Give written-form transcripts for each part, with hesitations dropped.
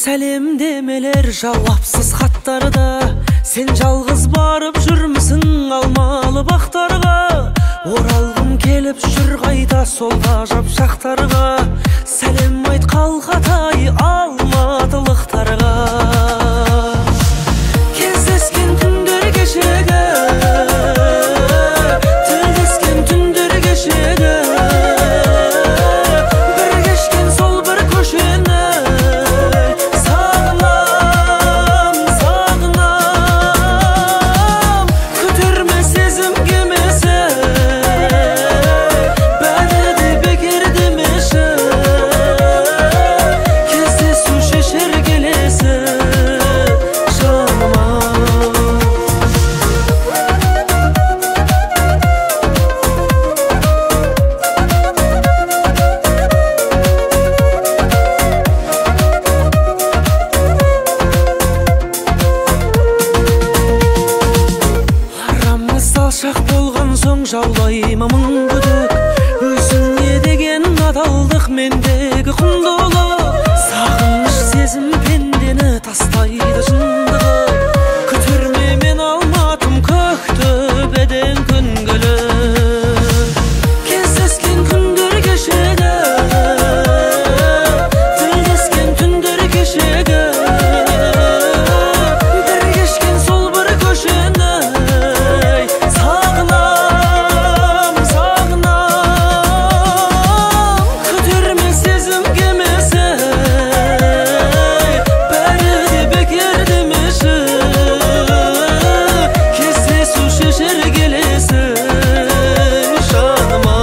сәлем демелер жауапсыз хаттарда. Сен жалғыз барып жүрмісің алмалы бақтарға. Оралғым келіп жүр қайта сол ғажап шақтарға. Сәлем айт қалқатай алматылықтарға. Кездескен күндер кешегі, тілдескен түндер кешегі. Bir geçken sol bir köşeni sağlam, sağlam. Kütürme sezim gemisi, bədədi bekirdim işi. Kezde su şişir gelesi canıma. Aramız alçak bolğan soň жаулайма мың күдік. Өзіңе деген адалдық мендегі құндылы. Сағыныш сезім пендені тастайды жындығы. Күтірме мен алматым көктөбеден күнгілі. Кездескен күндер кешегі, тілдескен түндер кешегі. Bir geçken sol bir köşeni sağlam, sağlam. Kütürme sezim gemisi, bədədi bekirdim işi. Kezde su şişir gelesi şanıma.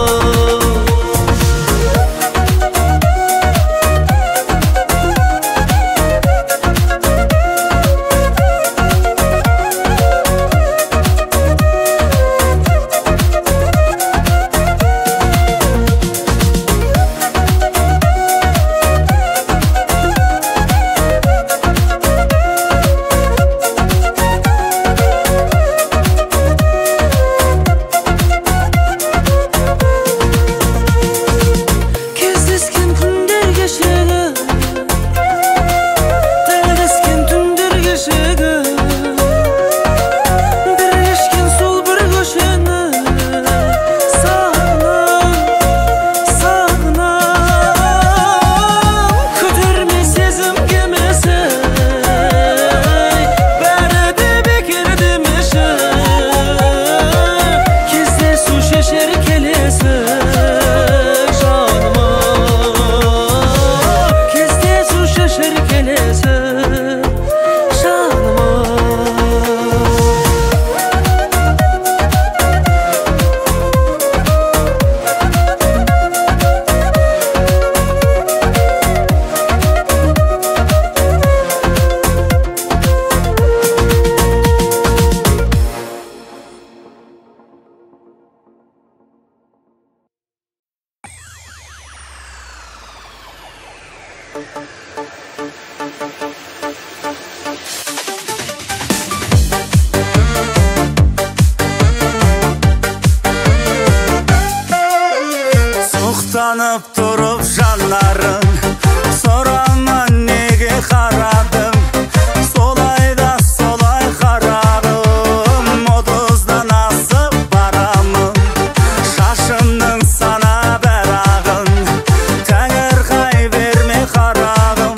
Кездескен күндер кешегі, тілдескен түндер кешегі. Bir geçken sol bir köşeni sağlam, sağlam. Kütürme sezim gemisi, bədədi bekirdim işi. Kezde su şişir gelesi canıma. Kezde su şişir gelesi canıma. Soğuktanıp durup canların, sorama nege karadım. Solay da solay kararım, oduzdan asıp baramın. Şaşımdın sana berağın, təngər kay verme karağım.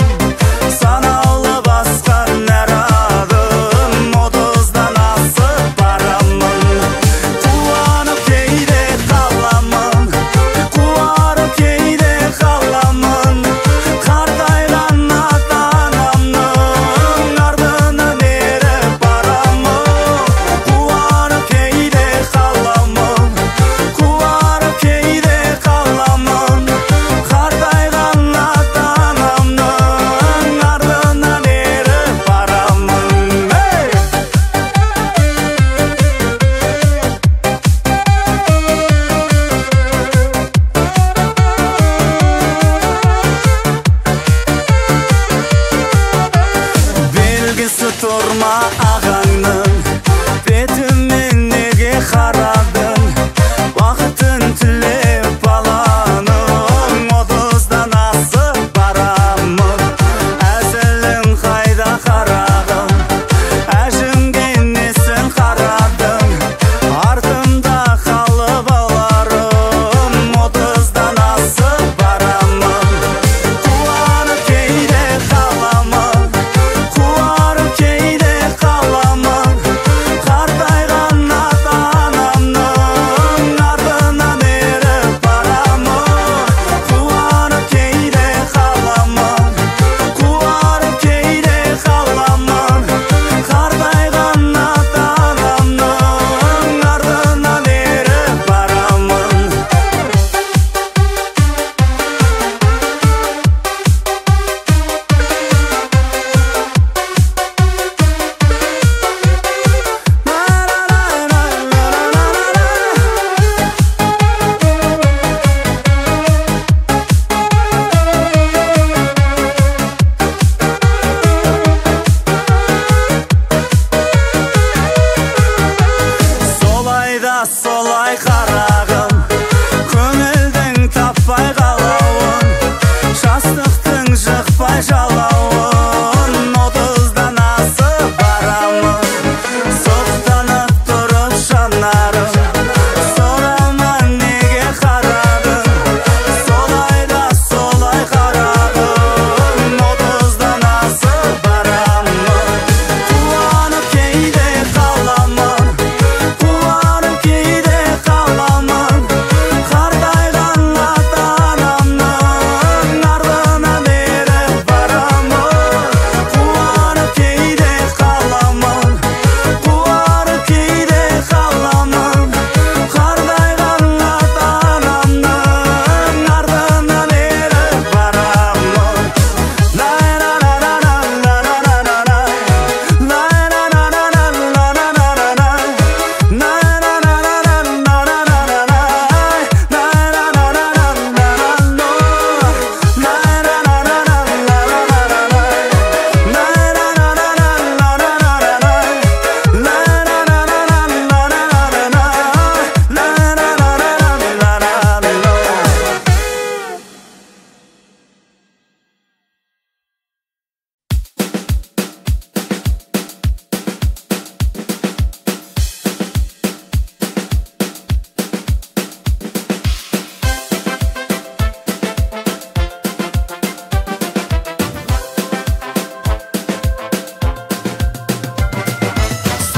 Sanallı baskan neradım, oduzdan asıp baramın. Kuvanıp keyde kalamın, kuvarıp keyde kalamın. Kardaylan atanamın,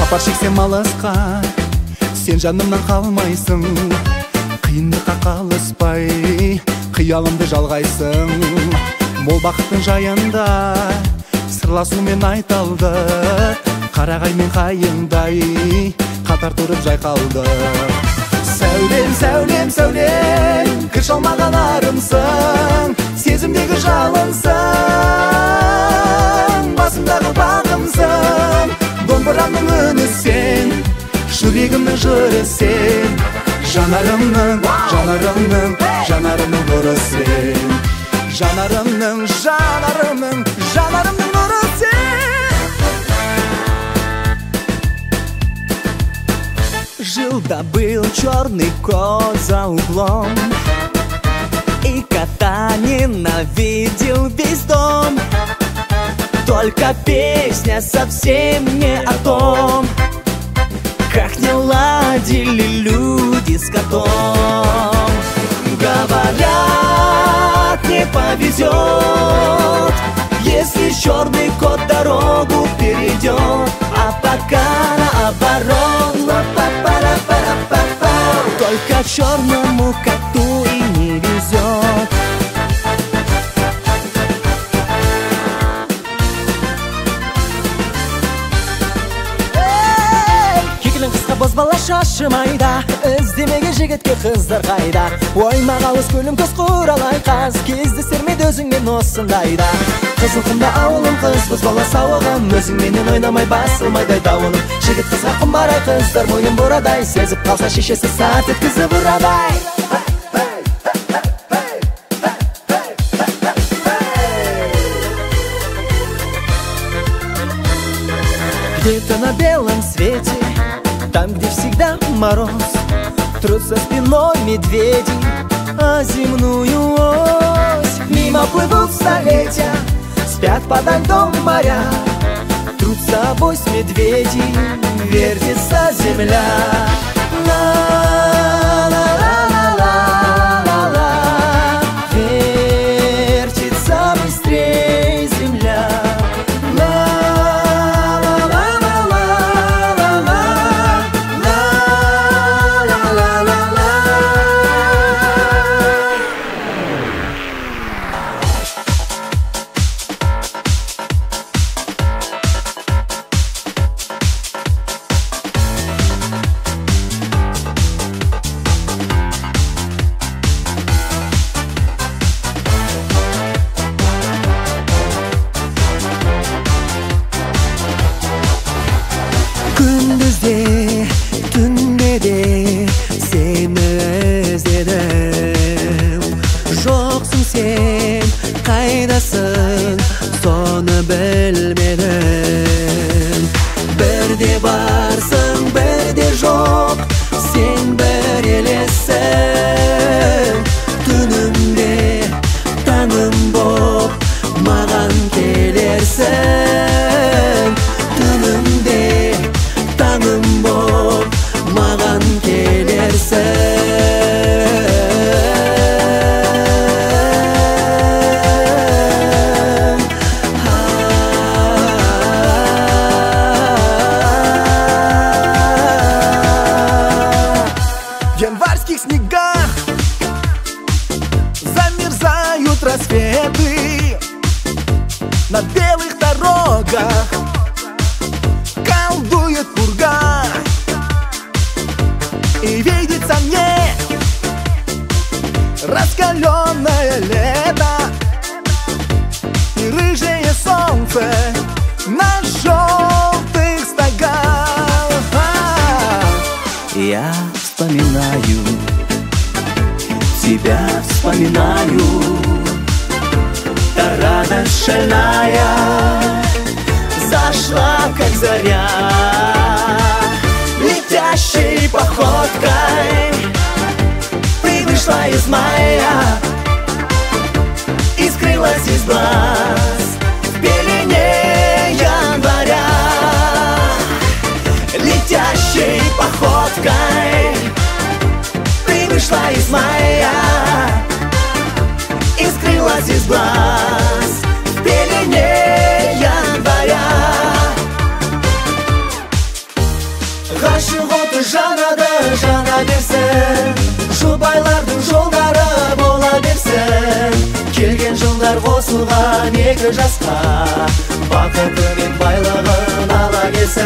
сапар шексем алысқа, сен жанымнан қалмайсың. Қиындыққа қалыспай, қиялымды жалғайсың. Мол бақыттың жайында сырласумен айталдық. Қарағай мен қайыңдай қатар тұрып жайқалдық. Сәулем, сәулем, сәулем, кір шалмаған арымсың, сезімдегі жалынсың, басымдағы бағымсың. Домбырамның үні сен, жүрегімнің жыры сен, жанарымның, жанарымның, жанарымның нұры сен. Жанарымның, жанарымның, жанарымның нұры сен. Жил-да был черный кот за углом, и кота ненавидел весь дом. Только песня совсем не о том, как не ладили люди с котом. Говорят, не повезет, если черный кот дорогу перейдет, а пока наоборот. Только черному коту и не везет. Кекілін қысқа бозбала шашы майда, іздемеге жігітке қыздар қайда. Оймақ ауыз көлім көз құралай қаз, кездесер ме өзіңмен осындайда. Қызыл құмда ауылым қыз, бозбала сауығым, өзіңменен ойнамай басылмайдай дауылым. Жігіт қызға құмарай, қыздар мойын бұрадай, сезіп қалса шешесі сарт еткізіп ұрадай. Где-то на белом свете, там, где всегда мороз, трут за спиной медведи, а земную ось. Мимо плывут столетия, спят подо льдом моря, трут с собой с медведей, вертится земля. Ла-ла-ла-ла-ла-ла-ла, вертится быстрей земля. Gündüzde, tünde de seni özledim. Жоқсың сен, қайдасың, соны білмедім. Бірде барсың, бірде жоқ, сен бір елессің. Түнімде таңым боп, маған келерсің. Түнімде таңым боп, маған келерсің. В январских снегах замерзают рассветы, на белых дорогах колдует пурга. И видится мне раскаленное лето и рыжее солнце на желтых стогах. Я вспоминаю, тебя вспоминаю, та радость шальная зашла, как заря, летящей походкой ты вышла из мая и скрылась из глаз в пелене января. Летящей походкой ты вышла из мая и скрылась из глаз в пелене января. отты жанады, жана берсін. Жұбайлардың жолдары бола берсін. Келген жылдар қосылған екі жасқа, бақыты мен байлығын ала келсін.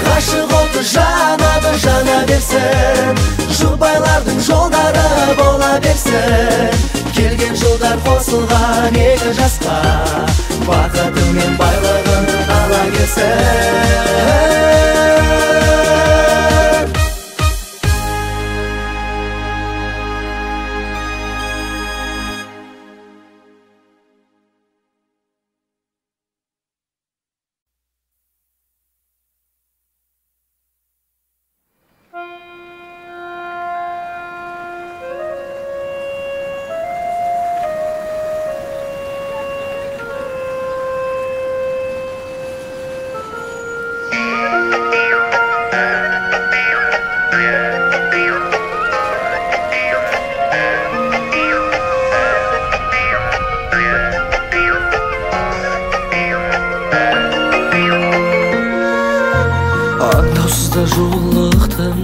Ғашық отты жанады, жана берсін. Жұбайлардың жолдары бола берсін. Келген жылдар қосылған екі жасқа, бақыты мен байлығын ала келсін. Жолықтым,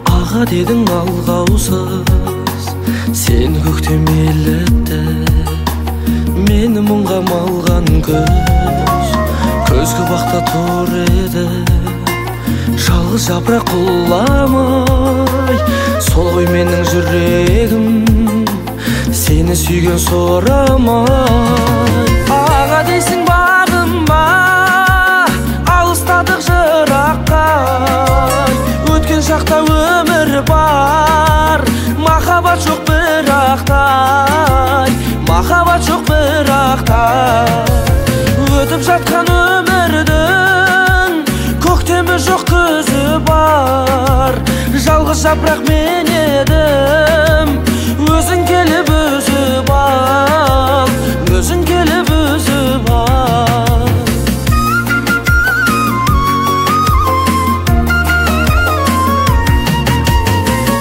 аға дедің алғаусыз. Сен көктем елітті, мені мұңға малған көз. Көзгі бақта тұр еді, жалғыз жапырақ құламай. Сол ғой менің жүрегім, сені сүйген сорамай. Аға дейсің бағым ба, алыстадық жыраққа. Өткен шақта өмір бар, махаббат жоқ бірақтай, махаббат жоқ бірақтай. Өтіп жатқан өмірдің көктемі жоқ күзі бар. Жалғыз жапырақ мен едім, өзің келіп үзіп ал, өзің келіп үзіп ал.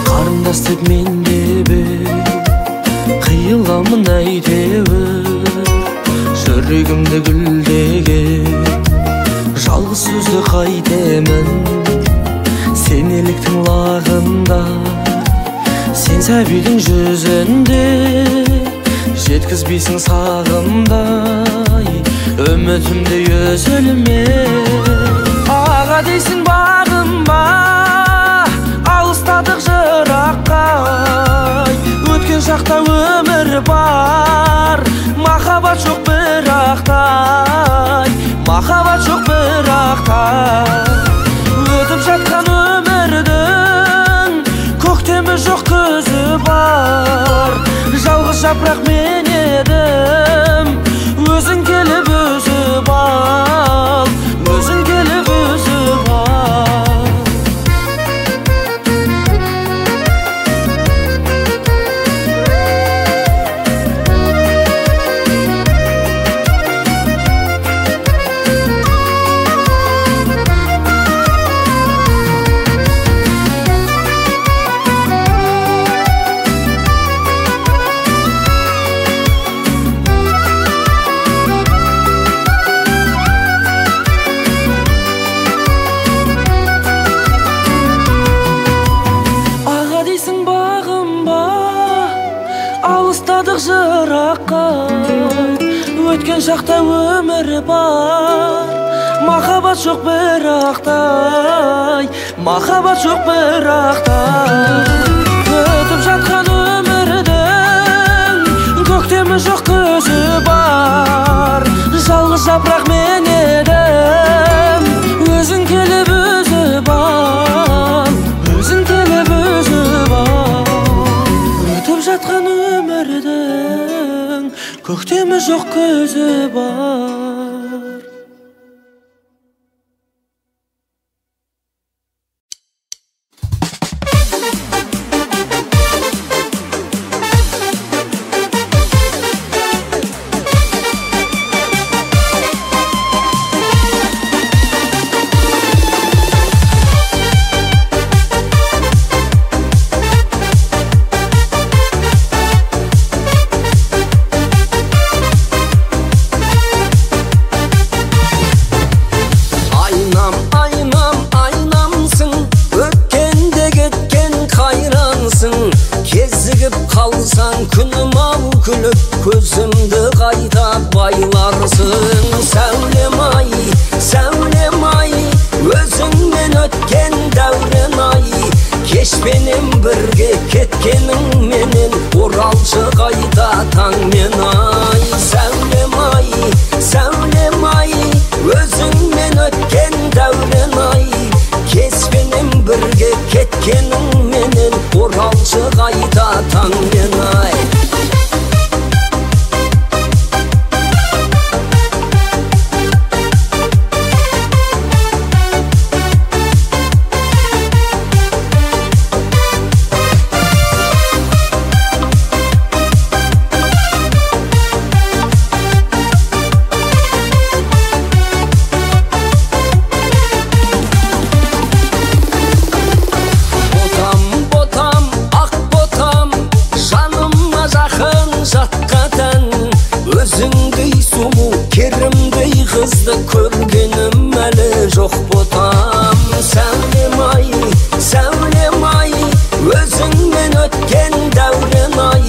Қарындас деп мен деп қиыламын әйтеуір, жүрегімді гүлдеген жалғыз сөзді қайтемін. Сен еліктің лағында, сен сәбидің жүзінде, жеткізбейсің сағымдай үмітімді өзіліме. Аға дейсің бағым ба, алыстадық жыраққа. Өткен шақта өмір бар, махаббат жоқ бірақтай, махаббат жоқ бірақтай. Өтіп жатқан өмірдің көктемі жоқ күзі бар. Жалғыз жапырақ мен едім, өзің келіп үзіп ал, өзің келіп үзіп ал. Жыраққа өткен шақта өмір бар, махаббат жоқ бірақтай, махаббат жоқ бірақтай. Өтіп жатқан өмірдің көктемі жоқ күзі бар. Жалғыз жапырақ мен едім, өзің келіп үзіп ал, өзің келіп үзіп ал. Өтіп жатқан өмірдің көктемі жоқ күзі бар. барасың, кезігіп қалсаң күнім ау күліп, көзімді қайта байларсың. Сәулем ай, өзіңмен өткен дәурен ай, кешпенен бірге кеткенің менен, оралшы қайта таңмен ай. Сәулем ай, өзіңмен өткен дәурен ай, кешпенен бірге кеткенің менен, оралшы қайта таңмен ай. Өзіңдей сұлу, керімдей қызды көргенім әлі жоқ ботам. Сәулем ай, өзіңмен өткен дәурен ай,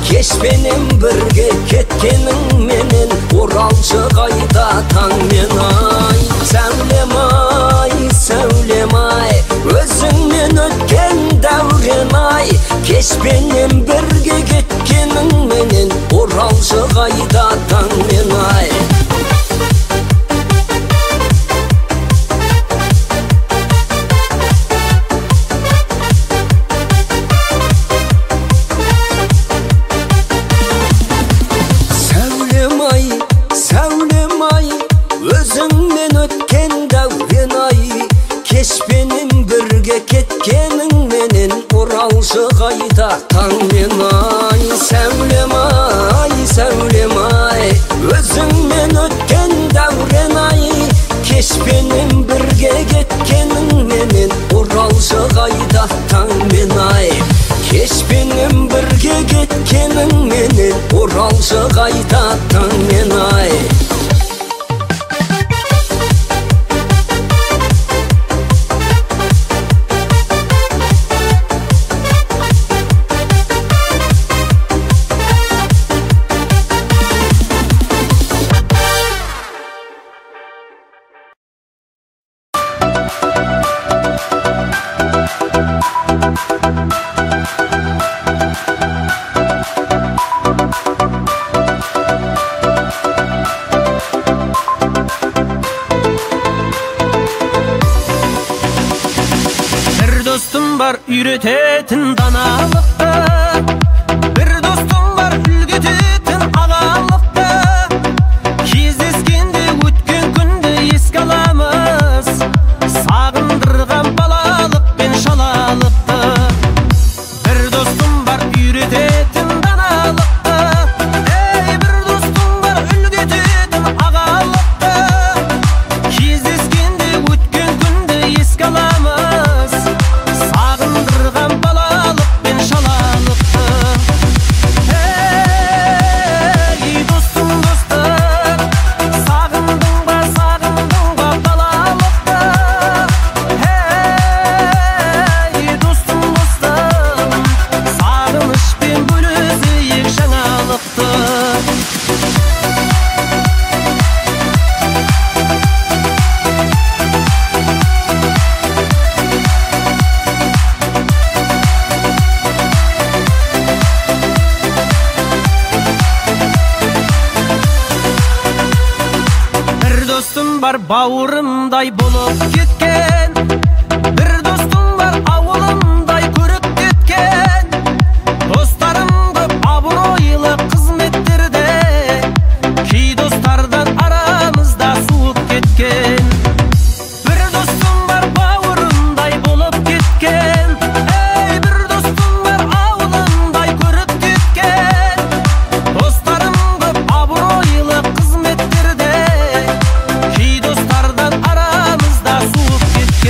кешпенен бірге кеткенің менен, оралшы қайта таңмен ай. Сәулем ай, өзіңмен өткен дәурен ай, кешпенен бірге кеткенің менен, оралшы қайта таңмен ай. Сәулем ай, өзіңмен өткен дәурен ай, кешпенен бірге кеткенің менен, оралшы қайта таңмен ай. Сәулем ай, өзіңмен өткен дәурен ай, кешпенен бірге кеткенің менен, оралшы қайта таңмен ай. Кешпенен бірге кеткенің менен, оралшы қайта таңмен ай. Үйрететін даналықты, бір достым бар үлгететін алалықты, кездескенде өткен күнді еске аламыз, сағындырған балалық пен шалалықты. Бір достым бар үйрететін даналықты, бір достым бар үлгететін ағалықты, кездескенде өткен күнді еске аламыз, сағындырған балалық пен шалалықты. Достым, сағындың ба балалықты. Достым, сағынышпен бөлісейік жаңалықты. Бар бауырымдай болып кеткен, бір достым бар ауылымдай көріп кеткен, достарым көп абыройлы қызметтерде, кей достардан арамызда суып кеткен. Бір достым бар бауырымдай болып кеткен, бір достым бар ауылымдай көріп кеткен, достарым көп абыройлы қызметтерде, достардан арамызда суып кеткен.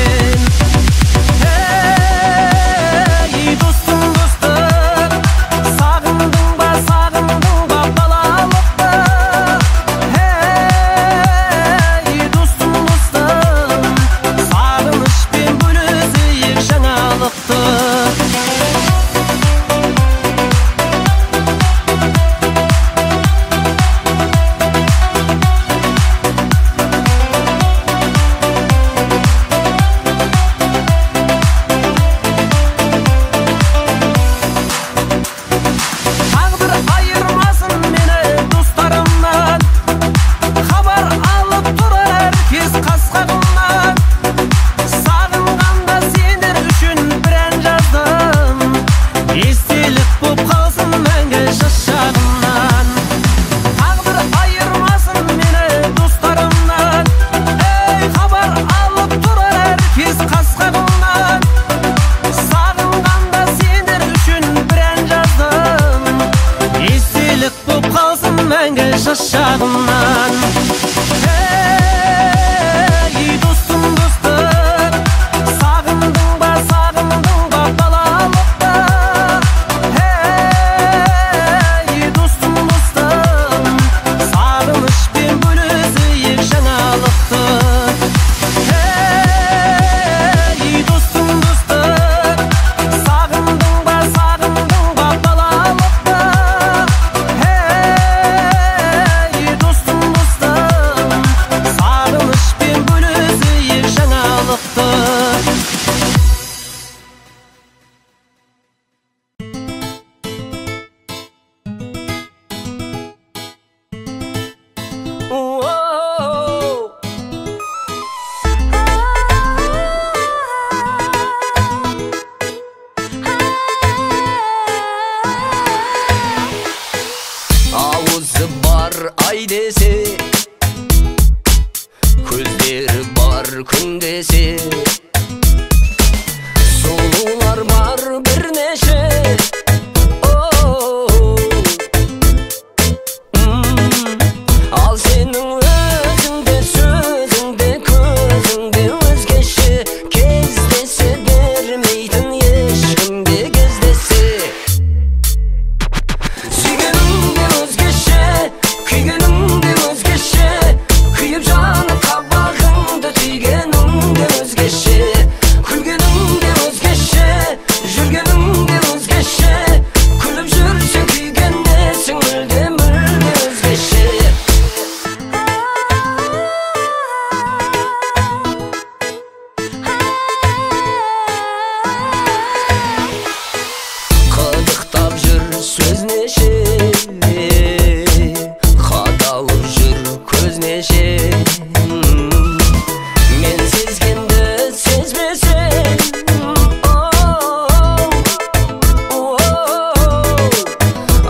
естелік боп қалсын мәңгі жас шағымнан. Тағдыр айырмасын мені достарымнан, ей хабар алып тұрар әркез қас-қағымнан. Сағынғанда сендер үшін бір ән жаздым, естелік боп қалсын мәңгі жас шағымнан. Ей достым, достым, сағындың ба балалықты? Ей достым, достым, сағынышпен бөлісейік жаңалықты. Ей достым, достым, сағындың ба балалықты? Ей достым, достым, сағынышпен бөлісейік жаңалықты. Ауызы бар ай десе, көздері бар күн десе, сұлулар бар бірнеше. Ал сенің өзіңде сөзіңде көзіңде өзгеше, кездесе бермейтін ешкімге кездесе. Сүйгеніңде өзгеше, күйгеніңде өзгеше, күйіп жаны қабағыңды түйгеніңде өзгеше, күлгеніңде өзгеше, жүргеніңде өзгеше, күліп жүрсең күйгенесің мүлде өзгеше. Қыдықтап жүр сөз неше, қадалып жүр көз неше. Мен сезгенді сезбесең,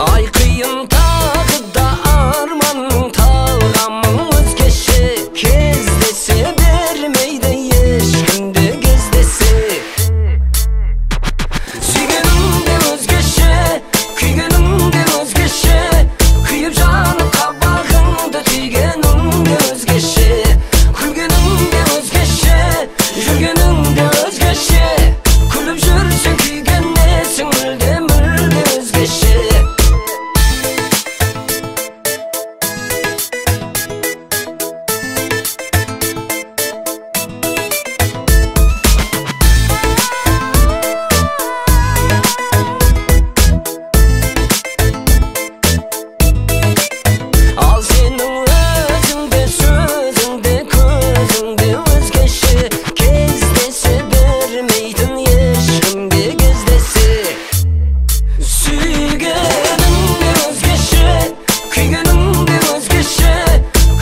ай қиын тағы да арманың талғамың өзгеше, кездесе бермейді ешкімде кездесе. Сүйгеніңде өзгеше, күйгеніңде өзгеше, күйіп жаны қабағыңды түйгеніңде өзгеше, күлгеніңде өзгеше, жүргеніңде өзгеше, күліп жүрсең күйгенесің мүлде өзгеше. Ал сенің өзіңде сөзіңде көзіңде өзгеше, кездесе бермейтін ешкімге кездесе. Сүйгеніңде өзгеше, күйгеніңде өзгеше,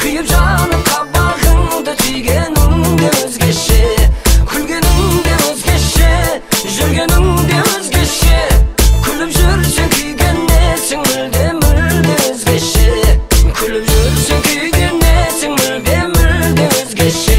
күйіп жаны қабағыңды түйгеніңде өзгеше, күлгеніңде өзгеше, жүргеніңде өзгеше, күліп жүрсең күйгенесің мүлде өзгеше, күліп жүрсең күйгенесің мүлде өзгеше.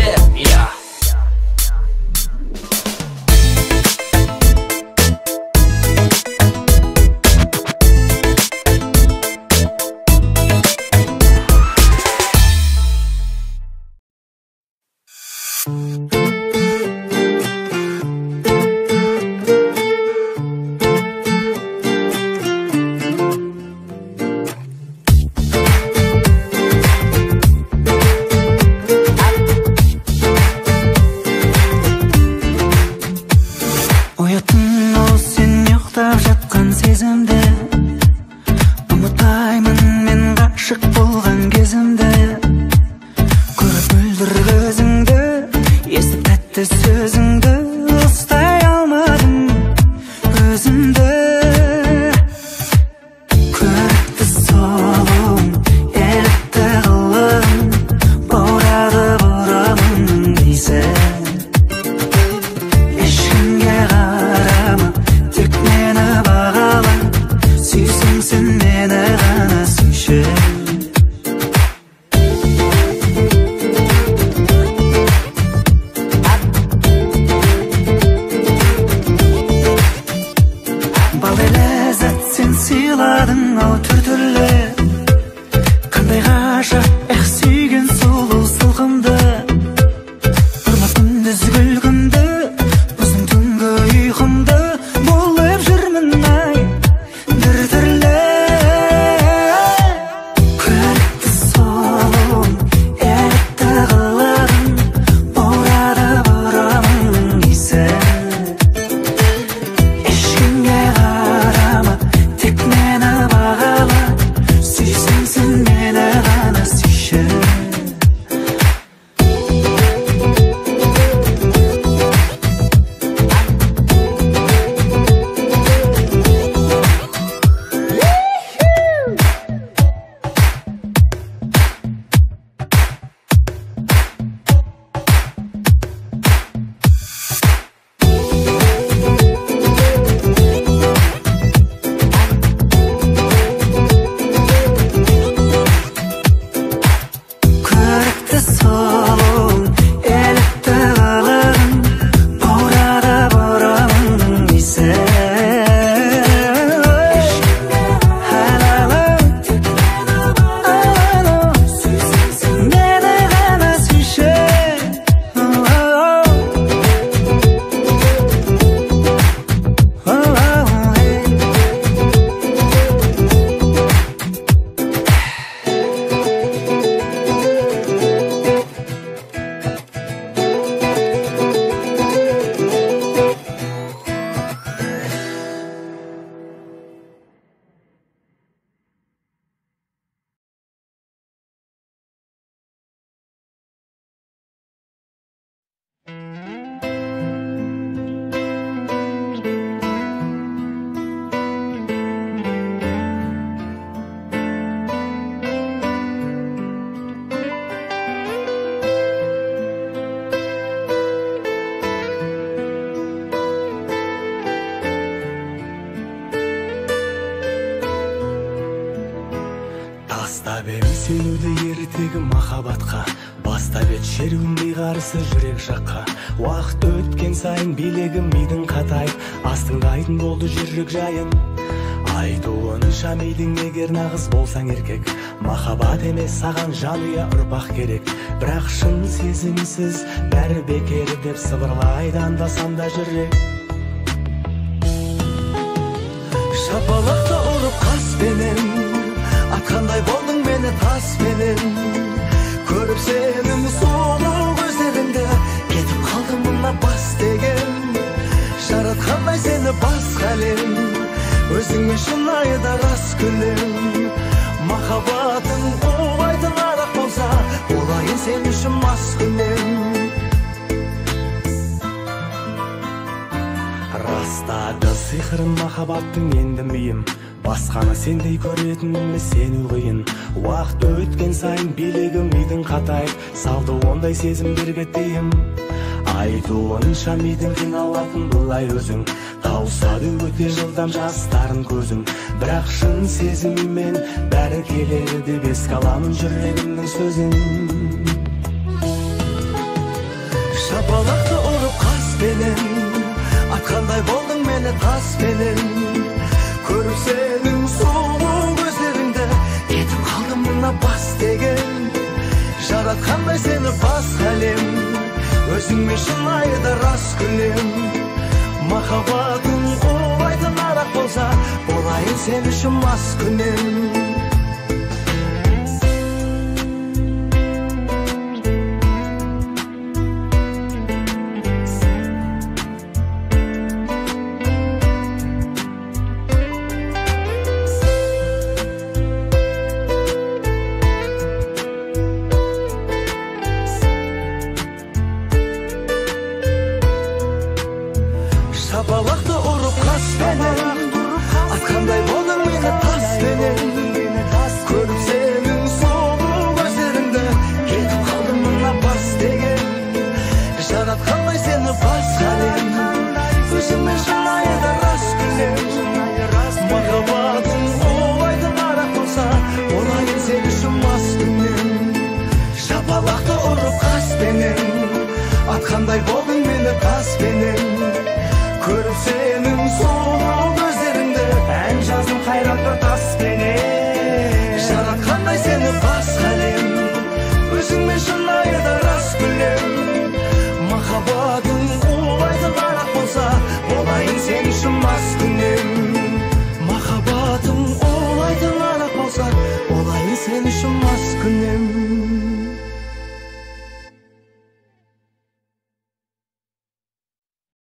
Оятын ол сен ұйықтап жатқан сезімді, ұмытаймын мен ғашық болған кезімді. Көріп мөлдір көзіңді, естіп тәтті сөзіңді, ұстай алмадым өзімді. Көрікті сұлуың, елікті қылығың, баурады бұралың дейсің. Ешкімге қарама, тек мені ау түр-түрлі қандай ғажап эх сүйген сұлу сылқымды ұрлап күндіз күлкімді өзің түнгі ұйқымды болып жүрмін ай түр-түрлі көрікті сұлуың ерікті қылығың баурады бұрымың иісі ешкімге қарама тек мені бағала сүйсең сен мені ғана сүйші көрікті сұлуың елікті қылығың баурады бұрымың иісі мені ғана сүйші Тастап ем сенуді ертегі махаббатқа бастап ет шеруіндей қарсы жүрек жаққа уақыт өткен сайын билегім мидың қатайып астыңдайтын болды жүрек жайын айтуынша мидың егер нағыз болсаң еркек махаббат емес саған жанұя ұрпақ керек бірақ шын сезімсіз бәрі бекер деп сыбырлайды анда-санда жүрек шапалақта ұрып қаспенен атқандай болдың мені таспенен көріп сенің сұлу көздеріңді кетіп қалдым мына бас деген жаратқандай сені басқа әлем өзіңе шынайы да рас күлем махаббатың оңайтын арақ болса болайын сен үшін мас күнем растады сиқырын махаббаттың енді миым басқаны сендей көретінімді сену қиын уақыт өткен сайын билегім мидың қатайып салды ондай сезімдерге тыйым айтуынша мидың қиналатын бұлай өзің тауысады өте жылдам жастарын көзің бірақ шын сезіммен бәрі келеді деп еске аламын жүрегімнің сөзін шапалақты ұрып қаспенен атқандай болдың мені таспенен көріп сенің сұлу көздеріңді кетіп қалдым мына бас деген жаратқандай сені басқа әлем өзіңе шынайы да рас күлем махаббатың оңайтын арақ болса болайын сен үшін мас күнем шапалақты ұрып қаспенен атқандай болдың мені таспенен көріп сенің сұлу көздеріңді кетіп қалдым мына бас деген жаратқандай сені басқа әлем өзіңе шынайы да рас күлем махаббатың оңайтын арақ болса болайын сен үшін мас күнем шапалақты ұрып қаспенен атқандай болдың мені таспенен көріп сенің сұлу көздеріңді ән жаздым қайрат бір таспенен тас күнем